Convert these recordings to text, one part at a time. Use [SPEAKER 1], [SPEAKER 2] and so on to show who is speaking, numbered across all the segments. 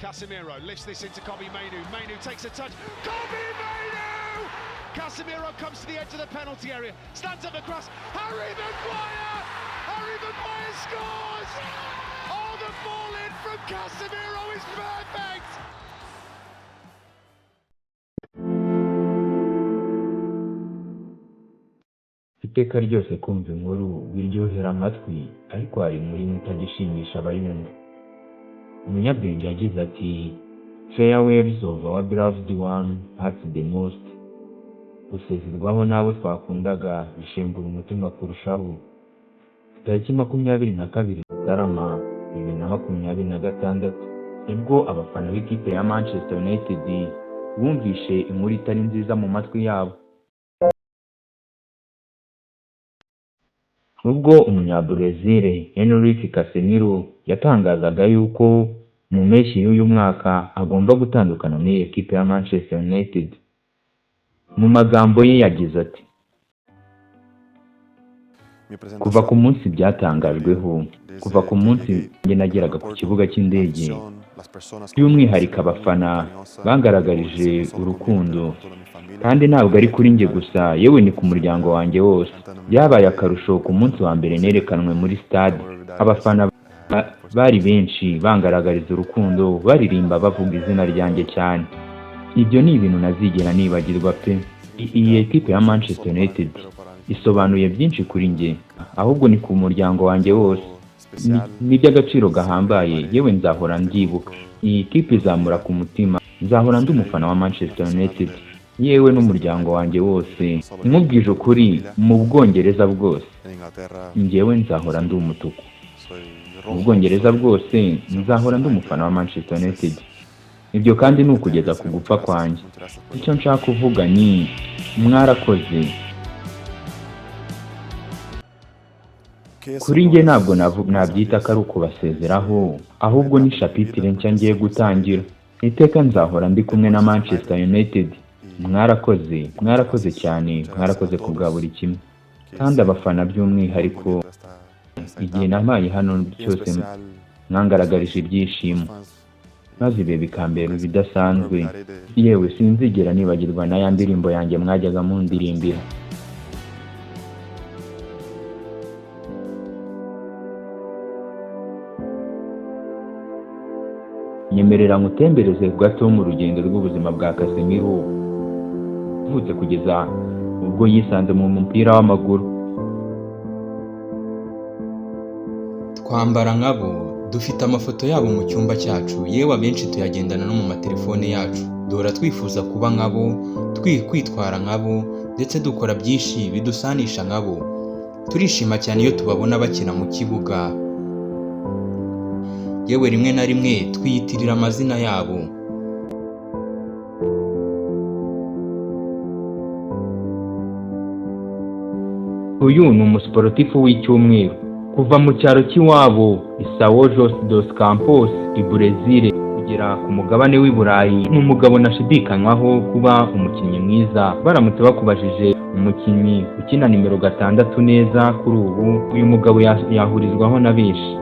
[SPEAKER 1] Casemiro lifts this into Kobbie Mainoo. Mainoo takes a touch. Kobbie Mainoo! Casemiro comes to the edge of the penalty area, stands up across. Harry Maguire! Harry Maguire scores! Oh, the ball in from Casemiro is perfect!
[SPEAKER 2] Iteka ryose kumva inkuru biryohera amatwi, ariko hari muri mutagishimisha abayumva. Umunyabwenge yagize ati, farewells of our beloved one hurt the most. Gusezerwaho n'abo twakundaga bishengura umutima kurushaho. Tariki 22 Mutarama 2026 nibwo abafana b'ikipe ya Manchester United bumvishe inkuru itari nziza mu matwi yabo. Ubwo umunyabrazil Henrique Casemiro yatangazaga yuko mu mpeshyi y'uyu mwaka agomba gutandukana n'iyi ekipe ya Manchester United. Mu magambo ye yagize ati, kuva ku munsi byatangajweho, kuva ku munsi njye nageraga ku kibuga cy'indege, by'umwihariko abafana bangaragarije urukundo, kandi ntabwo ari kuri njye gusa, yewe ni ku muryango wanjye wose. Byabaye akarusho ku munsi wa mbere nerekanwe muri stade, abafana bari benshi bangaragariza urukundo, baririmba bavuga izina ryanjye cyane. Ibyo ni ibintu nazigera nibagirwa pe. Iyi ekipe ya Manchester United isobanuye byinshi kuri njye, ahubwo ni ku muryango wanjye wose. Ni by'agaciro gahambaye, yewe nzahora ndyibuka. Iyi kipe izamura ku mutima, nzahora ndi umufana wa Manchester United, yewe n'umuryango wanjye wose. Nkubwije ukuri, mu Bwongereza bwose njyewe nzahora ndi umutuku. Mu Bwongereza bwose nzahora ndi umufana wa Manchester United. Ibyo kandi ni ukugeza ku gupfa kwanjye. Icyo nshaka kuvuga ni mwarakoze. Kuri njye ntabwo nabyita ko ari ukubasezeraho, ahubwo ni shapitire nshya ngiye gutangira. Iteka nzahora ndi kumwe na Manchester United. Mwarakoze cyane, mwarakoze kubwa buri kimwe. Kandi abafana by'umwihariko, igihe nabaye hano cyose mwangaragarije ibyishimo, maze ibihe bikambera ibidasanzwe. Yewe sinzigera nibagirwa na ya ndirimbo yanjye mwajyaga mundirimbira. Nyemerera ngutembereze gato mu rugendo rw'ubuzima bwa Casemiro, uvutse kugeza ubwo yisanze mu mupira w'amaguru.
[SPEAKER 3] Twambara nkabo, dufite amafoto yabo mu cyumba cyacu, yewe abenshi tuyagendana no mu matelefone yacu. Duhora twifuza kuba nkabo, kwitwara nkabo, ndetse dukora byinshi bidusanisha nkabo. Turishima cyane iyo tubabona bakina mu kibuga, yewe rimwe na rimwe twiyitirira amazina yabo.
[SPEAKER 2] Uyu ni umusportifu w'icyumweru kuva mu cyaro cy'iwabo i São José dos Campos i Brazil kugera ku mugabane w'i Burayi. Ni umugabo nashidikanywaho kuba umukinnyi mwiza. Baramutse bakubajije umukinnyi ukina nimero 6 neza kuri ubu, uyu mugabo yahurizwaho na benshi.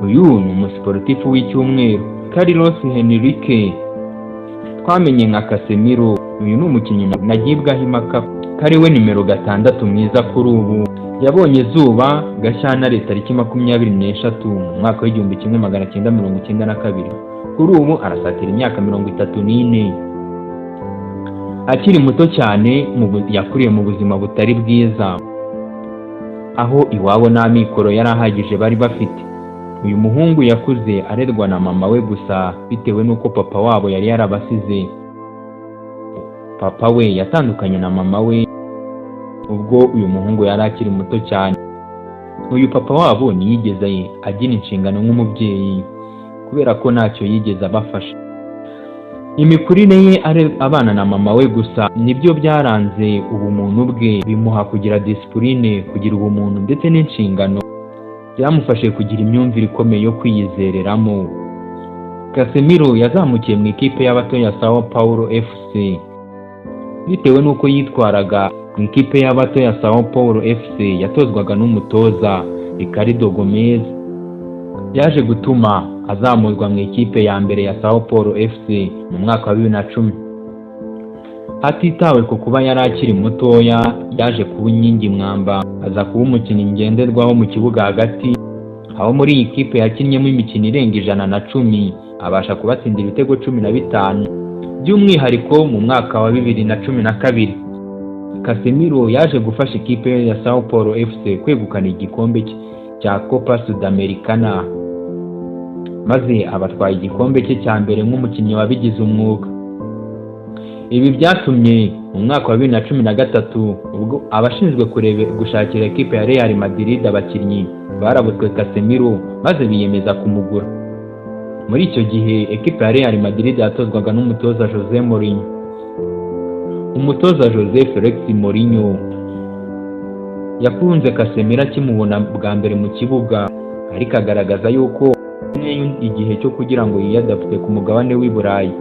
[SPEAKER 2] Uyu ni umusportifu w'icyumweru Carlos Henrique, twamenye nka Casemiro. Uyu ni umukinnyi nagibwaho impaka kari we nimero 6 mwiza kuri ubu. Yabonye izuba Gashyantare tariki 23 mu mwaka w'1992. Kuri ubu arasatira imyaka 34. Akiri muto cyane, yakuriye mu buzima butari bwiza, aho iwabo nta mikoro yari ahagije bari bafite. Uyu muhungu yakuze arerwa na mama we gusa, bitewe n'uko papa wabo yari yarabasize. Papa we yatandukanye na mama we ubwo uyu muhungu yari akiri muto cyane. Uyu papa wabo ntiyigeze agira inshingano nk'umubyeyi, kubera ko ntacyo yigeze abafasha. Imikurire ye abana na mama we gusa nibyo byaranze ubumuntu bwe, bimuha kugira discipline, kugira ubumuntu ndetse n'inshingano. Byamufashe kugira imyumvire ikomeye yo kwiyizereramo. Casemiro yazamukiye mu ikipe y'abato ya São Paulo FC. Bitewe n'uko yitwaraga mu ikipe y'abato ya São Paulo FC, yatozwaga n'umutoza Ricardo Gomes. Yaje gutuma azamurwa mu ikipe ya mbere ya Sao Paulo FC mu mwaka wa 2010. Hatitawe ku kuba yari akiri mutoya, yaje kuba inkingi mwamba, aza kuba umukinnyi ngenderwaho mu kibuga hagati, aho muri iyi kipe yakinnyemo imikino irenga 110, abasha kubatsindira ibitego 15, by'umwihariko mu mwaka wa 2012. Casemiro yaje gufasha ikipe ya Sao Paulo FC kwegukana igikombe cya Copa Sudamericana, maze abatwaye igikombe cye cya mbere nk'umukinnyi wabigize umwuga. Ibi byatumye mu mwaka wa 2013 ubwo abashinzwe gushakira ekipe ya Real Madrid abakinnyi barabutswe Casemiro, maze biyemeza kumugura. Muri icyo gihe ekipe ya Real Madrid yatozwaga n'umutoza Jose Mourinho. Umutoza Jose Felix Mourinho yakunze Casemiro akimubona bwa mbere mu kibuga, ariko agaragaza yuko igihe cyo kugira ngo yiyadapte ku mugabane w'i Burayi,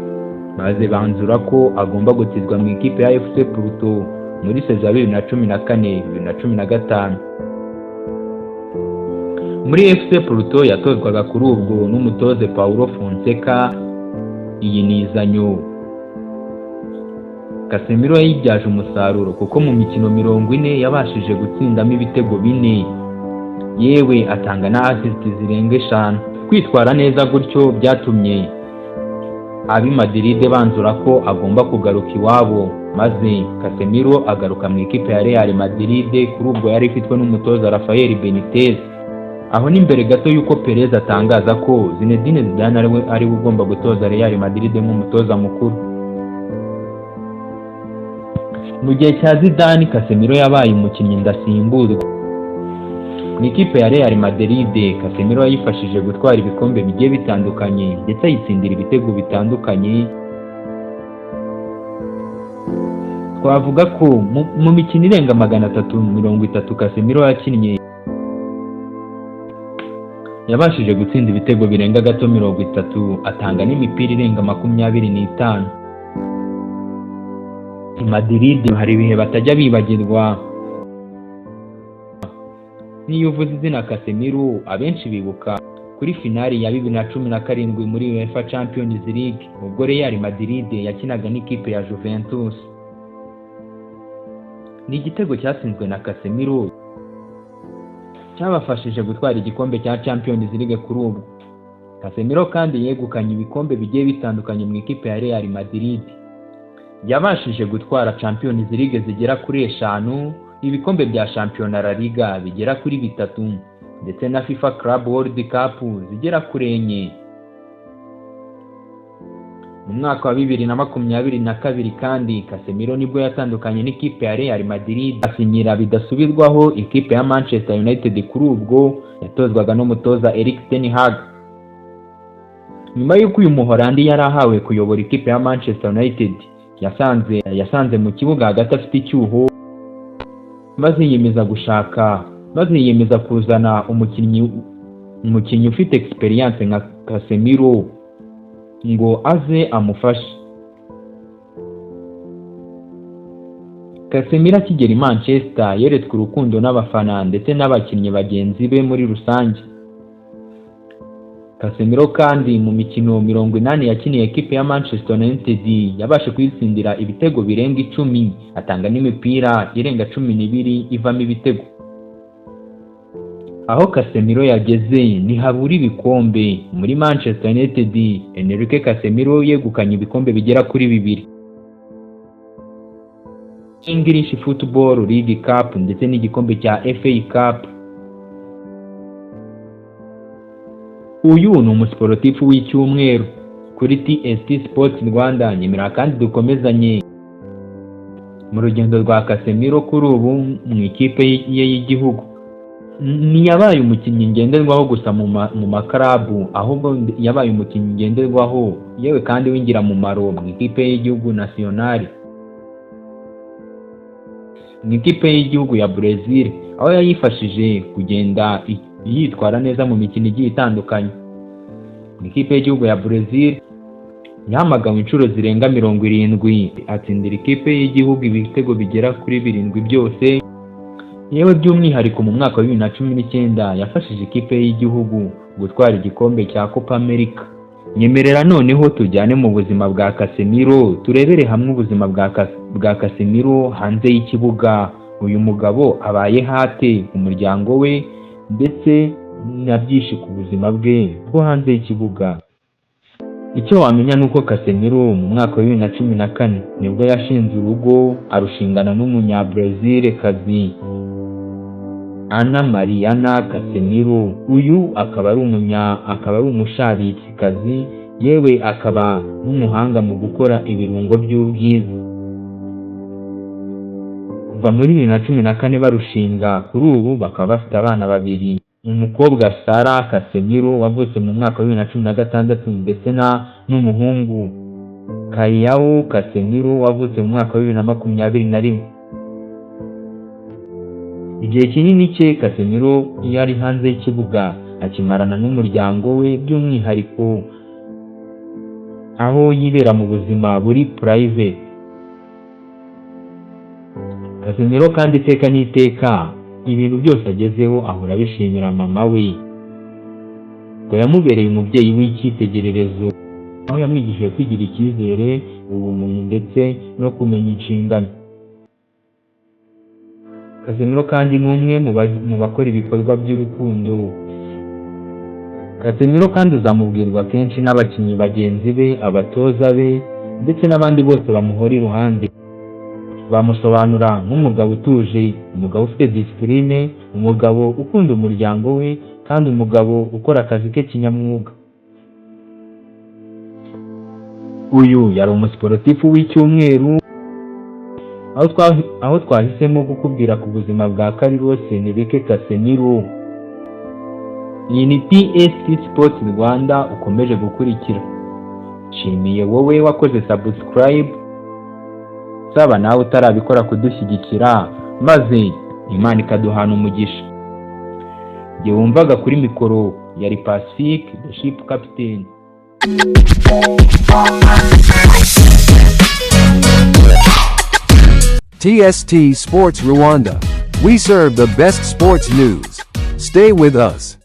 [SPEAKER 2] maze banzura ko agomba gutizwa mu ikipe ya FC Porto muri sezo 2014-2015. Muri FC Porto yatozwaga kuri ubwo n'umutoze Paulo Fonseca. Iyi nizanyo Casemiro yayibyaje umusaruro, kuko mu mikino 40 yabashije gutsindamo ibitego 4, yewe atanga na assist zirenga 5. Kwitwara neza gutyo byatumye abi Madrid banzura ko agomba kugaruka iwabo, maze Casemiro agaruka mu ikipe ya Real Madrid. Kuri ubwo yari ifitwe n'umutoza Rafael Benitez, aho n'imbere gato yuko Perez atangaza ko Zinedine Zidane ari we ugomba gutoza Real Madrid nk'umutoza mukuru. Mu gihe cya Zidane, Casemiro yabaye umukinnyi ndasimburwa mu ikipe ya Real Madrid. Casemiro yayifashije gutwara ibikombe bigiye bitandukanye, ndetse ayitsindira ibitego bitandukanye. Twavuga ko mu mikino irenga 330 Casemiro yakinnye, yabashije gutsinda ibitego birenga gato 30, atanga n'imipira irenga 25. Madrid hari ibihe batajya bibagirwa. Niyo uvuze izina Casemiro, abenshi bibuka kuri finali ya 2017 muri UEFA Champions League, ubwo Real Madrid yakinaga n'ikipe ya Juventus. Ni igitego cyatsinzwe na Casemiro cyabafashije gutwara igikombe cya Champions League kuri ubwo. Casemiro kandi yegukanye ibikombe bigiye bitandukanye mu ikipe ya Real Madrid. Yabashije gutwara Champions League zigera kuri 5, ibikombe bya Champions La Liga bigera kuri 3, ndetse na FIFA Club World Cup zigera kuri 4. Mu mwaka wa 2022 kandi Casemiro nibwo yatandukanye n'ikipe ya Real Madrid, asinyira bidasubirwaho ikipe ya Manchester United. Kuri ubwo yatozwaga n'umutoza Erik ten Hag. Nyuma y'uko uyu Muholandi yari ahawe kuyobora ikipe ya Manchester United, yasanze mu kibuga hagati afite icyuho, maze yiyemeza kuzana umukinnyi ufite experience nka Casemiro ngo aze amufashe. Casemiro akigera i Manchester yeretswe urukundo n'abafana ndetse n'abakinnyi bagenzi be muri rusange. Casemiro kandi mu mikino 80 yakiniye ekipe ya Manchester United yabashe kwitsindira ibitego birenga 10, atanga n'imipira irenga 12 ivamo ibitego. Aho Casemiro yageze ntihabura ibikombe. Muri Manchester United, Enrique Casemiro yegukanye ibikombe bigera kuri 2, English Football League Cup ndetse n'igikombe cya FA Cup. Uyu ni umusportifu w'icyumweru kuri TST Sports Rwanda. Nyemera kandi dukomezanye mu rugendo rwa Casemiro kuri ubu mu ikipe ye y'igihugu. Ntiyabaye umukinnyi ngenderwaho gusa mu makarabu, ahubwo yabaye umukinnyi ngenderwaho yewe kandi w'ingirakamaro mu ikipe y'igihugu nationale, mu ikipe y'igihugu ya Brazil, aho yayifashije kugenda yitwara neza mu mikino igiye itandukanye. Mu ikipe y'igihugu ya Brazil yahamagawe inshuro zirenga 70, atsindira ikipe y'igihugu ibitego bigera kuri 7 byose. yewe by'umwihariko mu mwaka wa 2019 yafashije ikipe y'igihugu gutwara igikombe cya Copa America. Nyemerera noneho tujyane mu buzima bwa Casemiro, turebere hamwe ubuzima bwa Casemiro hanze y'ikibuga. Uyu mugabo abaye hate umuryango we ndetse na byinshi ku buzima bwe bwo hanze y'ikibuga. Icyo wamenya nuko Casemiro mu mwaka wa 2014 nibwo yashinze urugo arushingana n'umunya-Brazil kazi Ana Mariana Casemiro. Uyu akaba ari umushabitsi kazi, yewe akaba n'umuhanga mu gukora ibirungo by'ubwiza. Kuva muri 2014 barushinga, kuri ubu bakaba bafite abana babiri, umukobwa Sarah Casemiro wavutse mu mwaka wa 2016 ndetse n'umuhungu Kayao Casemiro wavutse mu mwaka wa 2021. Igihe kinini cye Casemiro yari hanze y'ikibuga akimarana n'umuryango we, by'umwihariko aho yibera mu buzima buri private. Casemiro kandi iteka n'iteka ibintu byose agezeho ahora bishimira mama we, ngo yamubereye umubyeyi w'icyitegererezo, aho yamwigishije kwigira icyizere, ubumuntu ndetse no kumenya inshingano. Casemiro kandi ni umwe mu bakora ibikorwa by'urukundo. Casemiro kandi uzamubwirwa kenshi n'abakinnyi bagenzi be, abatoza be ndetse n'abandi bose bamuhora iruhande. Bamusobanura nk'umugabo utuje, umugabo ufite discipline, umugabo ukunda umuryango we kandi umugabo ukora akazi ke kinyamwuga. Uyu yari umusiporutifu w'icyumweru, aho twahisemo kukubwira ku buzima bwa Carlos Enrique Casemiro. Iyi ni PST Sports Rwanda ukomeje gukurikira. Nshimiye wowe wakoze subscribe, saba nawe utarabikora kudushyigikira, maze Imana ikaduhana umugisha. Jye wumvaga kuri mikoro yari Pacific the ship captain.
[SPEAKER 4] TST Sports Rwanda. We serve the best sports news. Stay with us.